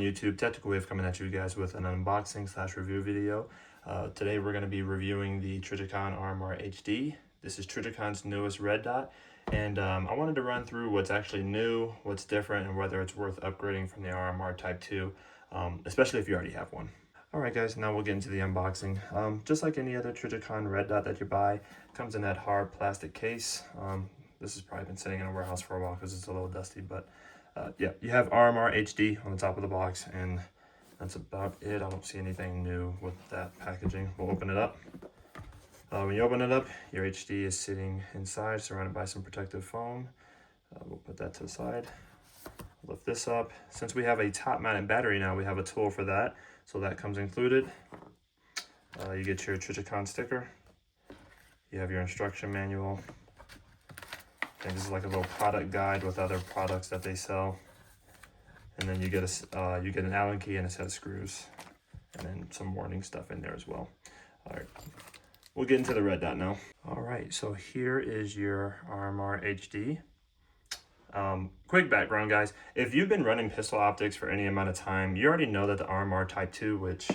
YouTube? Tactical Wave coming at you guys with an unboxing / review video. Today we're going to be reviewing the Trijicon RMR HD. This is Trijicon's newest red dot, and I wanted to run through what's actually new, what's different, and whether it's worth upgrading from the RMR Type 2, especially if you already have one. Alright guys, now we'll get into the unboxing. Just like any other Trijicon red dot that you buy, it comes in that hard plastic case. This has probably been sitting in a warehouse for a while because it's a little dusty, but yeah, you have RMR HD on the top of the box, and that's about it. I don't see anything new with that packaging. We'll open it up. When you open it up, your HD is sitting inside, surrounded by some protective foam. We'll put that to the side. Lift this up. Since we have a top-mounted battery now, we have a tool for that, so that comes included. You get your Trijicon sticker. You have your instruction manual. And this is like a little product guide with other products that they sell. And then you get an Allen key and a set of screws, and then some warning stuff in there as well. All right, we'll get into the red dot now. All right, so here is your RMR HD. Quick background, guys. If you've been running pistol optics for any amount of time, you already know that the RMR Type 2, which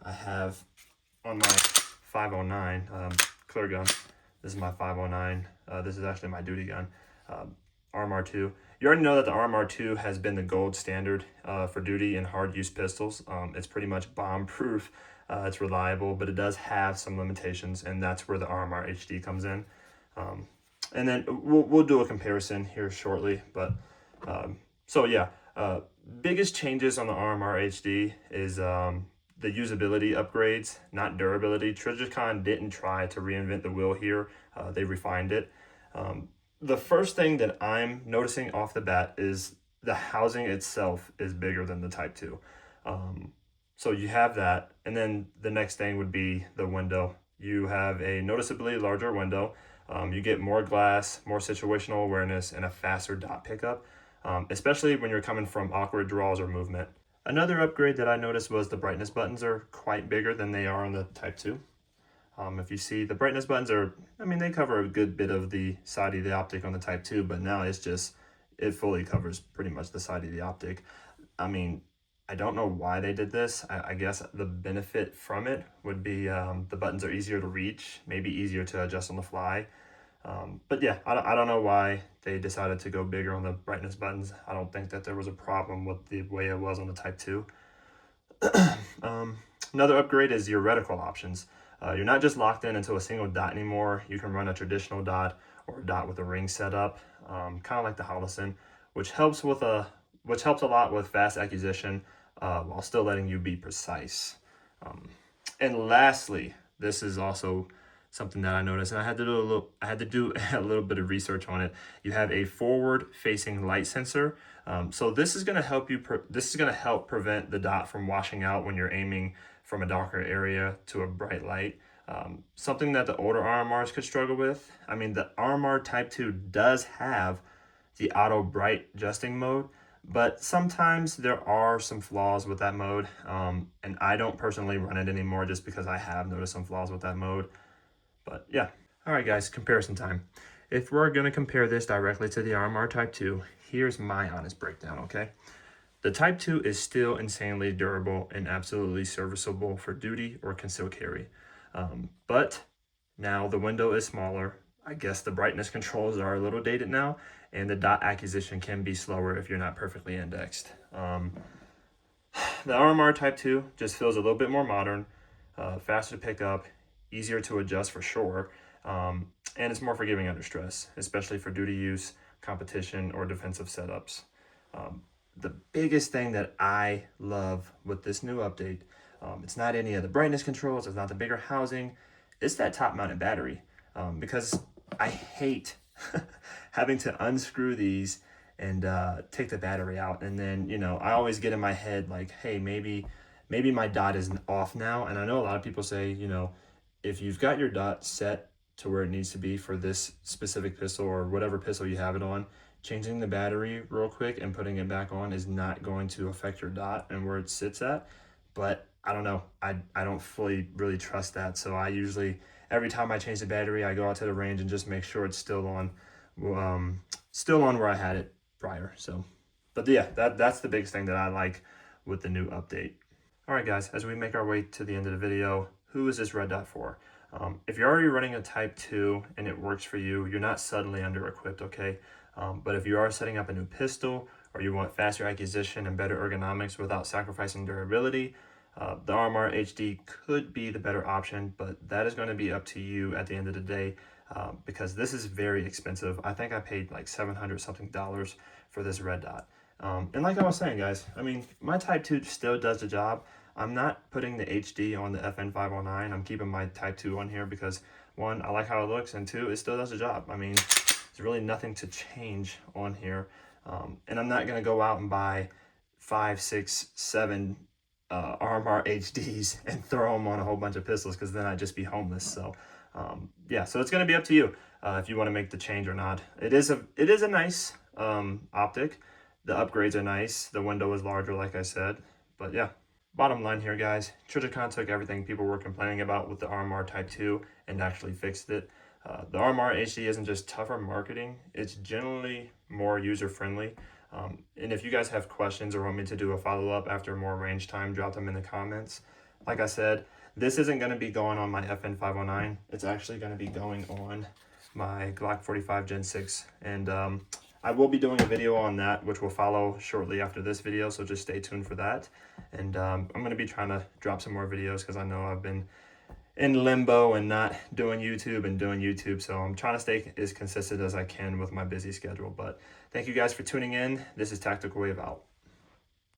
I have on my 509 clear gun. This is my 509. This is actually my duty gun, RMR 2. You already know that the RMR 2 has been the gold standard for duty and hard use pistols. It's pretty much bomb proof. It's reliable, but it does have some limitations, and that's where the RMR HD comes in. And then we'll do a comparison here shortly. But so yeah, biggest changes on the RMR HD is the usability upgrades, not durability. Trijicon didn't try to reinvent the wheel here. They refined it. The first thing that I'm noticing off the bat is the housing itself is bigger than the Type 2. So you have that. And then the next thing would be the window. You have a noticeably larger window. You get more glass, more situational awareness, and a faster dot pickup, especially when you're coming from awkward draws or movement. Another upgrade that I noticed was the brightness buttons are quite bigger than they are on the Type 2. If you see, the brightness buttons are, I mean, they cover a good bit of the side of the optic on the Type 2, but now it's just, it fully covers pretty much the side of the optic. I mean, I don't know why they did this. I guess the benefit from it would be the buttons are easier to reach, maybe easier to adjust on the fly. But yeah, I don't know why they decided to go bigger on the brightness buttons. I don't think that there was a problem with the way it was on the Type 2. Another upgrade is your reticle options. You're not just locked in into a single dot anymore. You can run a traditional dot or a dot with a ring setup, kind of like the Holosun, which helps a lot with fast acquisition while still letting you be precise. And lastly, this is also something that I noticed, and I had to do a little bit of research on it. You have a forward-facing light sensor, so this is going to help you. This is going to help prevent the dot from washing out when you're aiming from a darker area to a bright light. Something that the older RMRs could struggle with. I mean, the RMR Type 2 does have the auto bright adjusting mode, but sometimes there are some flaws with that mode, and I don't personally run it anymore just because I have noticed some flaws with that mode. But yeah. All right, guys, comparison time. If we're going to compare this directly to the RMR Type 2, here's my honest breakdown, okay? The Type 2 is still insanely durable and absolutely serviceable for duty or concealed carry. But now the window is smaller. I guess the brightness controls are a little dated now, and the dot acquisition can be slower if you're not perfectly indexed. The RMR Type 2 just feels a little bit more modern, faster to pick up, easier to adjust for sure, and it's more forgiving under stress, especially for duty use, competition, or defensive setups. The biggest thing that I love with this new update, it's not any of the brightness controls, it's not the bigger housing, it's that top-mounted battery, because I hate having to unscrew these and take the battery out, and then, you know, I always get in my head like, hey, maybe my dot is off now. And I know a lot of people say, you know, if you've got your dot set to where it needs to be for this specific pistol or whatever pistol you have it on, changing the battery real quick and putting it back on is not going to affect your dot and where it sits at. But I don't know, I don't fully really trust that. So I usually, every time I change the battery, I go out to the range and just make sure it's still on where I had it prior. So, but yeah, that's the biggest thing that I like with the new update. All right, guys, as we make our way to the end of the video, who is this red dot for? If you're already running a Type 2 and it works for you, you're not suddenly under-equipped, okay? But if you are setting up a new pistol or you want faster acquisition and better ergonomics without sacrificing durability, the RMR HD could be the better option, but that is going to be up to you at the end of the day, because this is very expensive. I think I paid like $700 something for this red dot. And like I was saying, guys, I mean, my Type 2 still does the job. I'm not putting the HD on the FN509. I'm keeping my Type 2 on here because, one, I like how it looks, and two, it still does the job. I mean, there's really nothing to change on here. And I'm not going to go out and buy 5, 6, 7 RMR HDs and throw them on a whole bunch of pistols, because then I'd just be homeless. So, yeah, so it's going to be up to you if you want to make the change or not. It is a nice optic. The upgrades are nice. The window is larger, like I said. But yeah. Bottom line here, guys, Trijicon took everything people were complaining about with the RMR Type 2 and actually fixed it. The RMR HD isn't just tougher marketing, it's generally more user-friendly. And if you guys have questions or want me to do a follow-up after more range time, drop them in the comments. Like I said, this isn't going to be going on my FN509. It's actually going to be going on my Glock 45 Gen 6. And I will be doing a video on that, which will follow shortly after this video, so just stay tuned for that. And I'm going to be trying to drop some more videos because I know I've been in limbo and not doing YouTube and doing YouTube, so I'm trying to stay as consistent as I can with my busy schedule. But thank you guys for tuning in. This is Tactical Wave out.